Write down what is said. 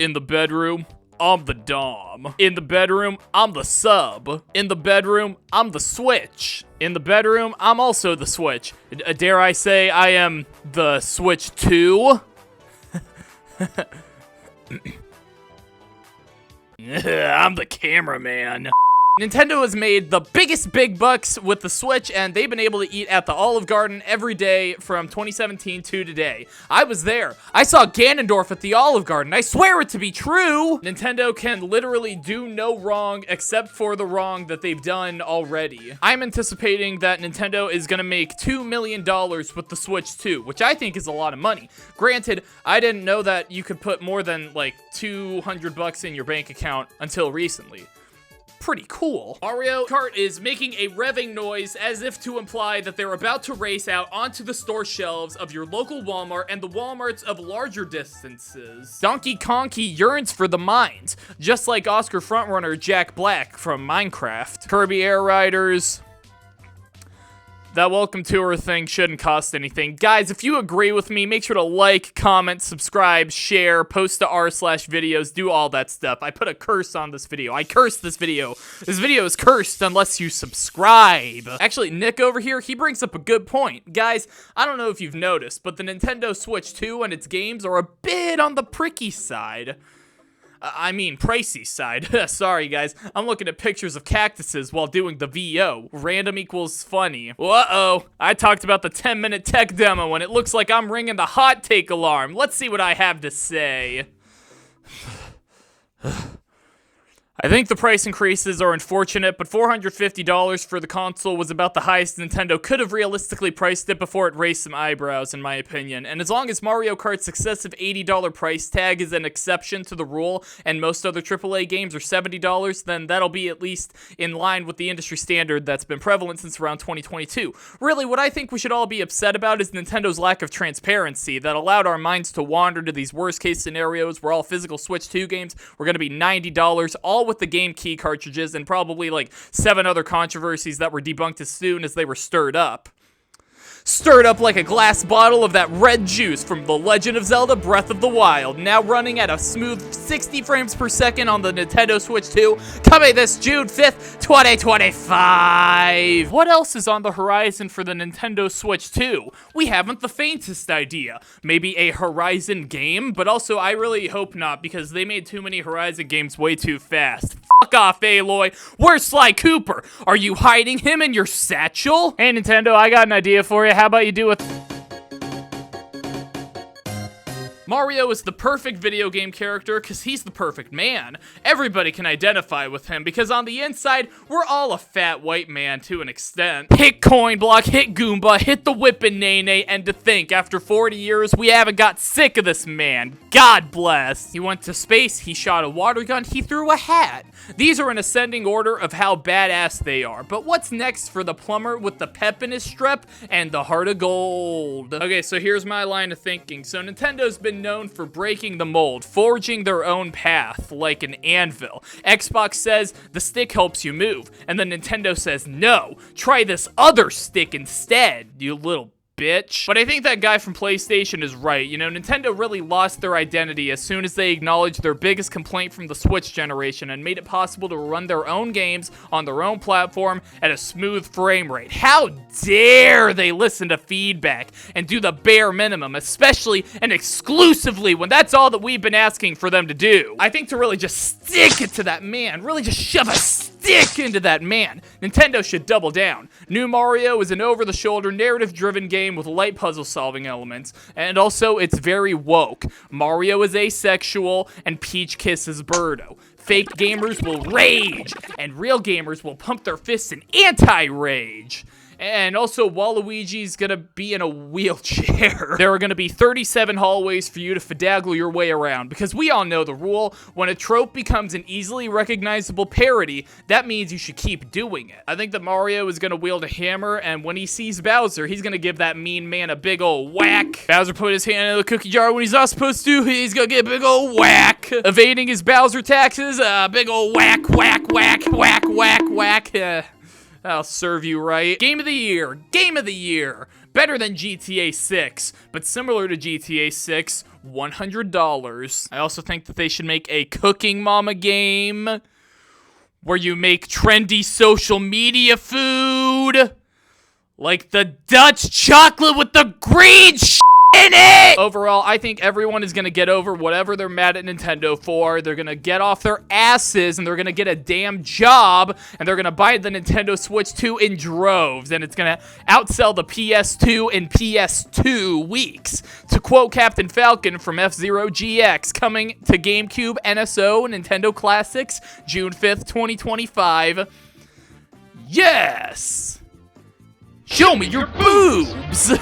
In the bedroom, I'm the dom. In the bedroom, I'm the sub. In the bedroom, I'm the switch. In the bedroom, I'm also the switch. Dare I say I am the switch too? I'm the cameraman. Nintendo has made the biggest big bucks with the Switch, and they've been able to eat at the Olive Garden every day from 2017 to today. I was there. I saw Ganondorf at the Olive Garden. I swear it to be true. Nintendo can literally do no wrong except for the wrong that they've done already. I'm anticipating that Nintendo is gonna make $2 million with the Switch 2, which I think is a lot of money. Granted, I didn't know that you could put more than like $200 in your bank account until recently. Pretty cool. Mario Kart is making a revving noise as if to imply that they're about to race out onto the store shelves of your local Walmart and the Walmarts of larger distances. Donkey Konky yearns for the mines, just like Oscar frontrunner Jack Black from Minecraft. Kirby Air Riders. That welcome tour thing shouldn't cost anything. Guys, if you agree with me, make sure to like, comment, subscribe, share, post to r/videos, do all that stuff. I put a curse on this video. I cursed this video. This video is cursed unless you subscribe. Actually, Nick over here, he brings up a good point. Guys, I don't know if you've noticed, but the Nintendo Switch 2 and its games are a bit on the pricky side. I mean, pricey side. Sorry, guys. I'm looking at pictures of cactuses while doing the VO. Random equals funny. Uh-oh. I talked about the 10-minute tech demo, and it looks like I'm ringing the hot take alarm. Let's see what I have to say. I think the price increases are unfortunate, but $450 for the console was about the highest Nintendo could have realistically priced it before it raised some eyebrows, in my opinion. And as long as Mario Kart's excessive $80 price tag is an exception to the rule, and most other AAA games are $70, then that'll be at least in line with the industry standard that's been prevalent since around 2022. Really, what I think we should all be upset about is Nintendo's lack of transparency that allowed our minds to wander to these worst-case scenarios where all physical Switch 2 games were going to be $90, all with the game key cartridges and probably like 7 other controversies that were debunked as soon as they were stirred up. Stirred up like a glass bottle of that red juice from The Legend of Zelda Breath of the Wild, now running at a smooth 60 frames per second on the Nintendo Switch 2, coming this June 5th, 2025! What else is on the horizon for the Nintendo Switch 2? We haven't the faintest idea. Maybe a Horizon game, but also I really hope not, because they made too many Horizon games way too fast. Fuck off, Aloy! Where's Sly Cooper? Are you hiding him in your satchel? Hey Nintendo, I got an idea for you. How about you do it? Mario is the perfect video game character because he's the perfect man. Everybody can identify with him because on the inside, we're all a fat white man to an extent. Hit Coin Block, hit Goomba, hit the Whippin' Nene, and to think, after 40 years, we haven't got sick of this man. God bless. He went to space, he shot a water gun, he threw a hat. These are in ascending order of how badass they are. But what's next for the plumber with the pep in his strep and the heart of gold? Okay, so here's my line of thinking. So Nintendo's been known for breaking the mold, forging their own path like an anvil. Xbox says the stick helps you move, and then Nintendo says, no, try this other stick instead, you little bitch. But I think that guy from PlayStation is right. You know, Nintendo really lost their identity as soon as they acknowledged their biggest complaint from the Switch generation and made it possible to run their own games on their own platform at a smooth frame rate. How dare they listen to feedback and do the bare minimum, especially and exclusively when that's all that we've been asking for them to do. I think to really just stick it to that man, really just shove a stick into that man, Nintendo should double down. New Mario is an over-the-shoulder, narrative-driven game with light puzzle-solving elements, and also it's very woke. Mario is asexual, and Peach kisses Birdo. Fake gamers will rage, and real gamers will pump their fists in anti-rage. And also, Waluigi's gonna be in a wheelchair. There are gonna be 37 hallways for you to finagle your way around, because we all know the rule. When a trope becomes an easily recognizable parody, that means you should keep doing it. I think that Mario is gonna wield a hammer, and when he sees Bowser, he's gonna give that mean man a big ol' whack. Bowser put his hand in the cookie jar when he's not supposed to, he's gonna get a big ol' whack. Evading his Bowser taxes, big ol' whack, whack, whack, whack, whack, whack. I'll serve you right. Game of the year. Game of the year. Better than GTA 6, but similar to GTA 6, $100. I also think that they should make a Cooking Mama game where you make trendy social media food, like the Dutch chocolate with the green in it! Overall, I think everyone is gonna get over whatever they're mad at Nintendo for. They're gonna get off their asses, and they're gonna get a damn job, and they're gonna buy the Nintendo Switch 2 in droves, and it's gonna outsell the PS2 in PS2 weeks. To quote Captain Falcon from F-Zero GX, coming to GameCube, NSO, Nintendo Classics, June 5th, 2025. Yes! Show me your boobs!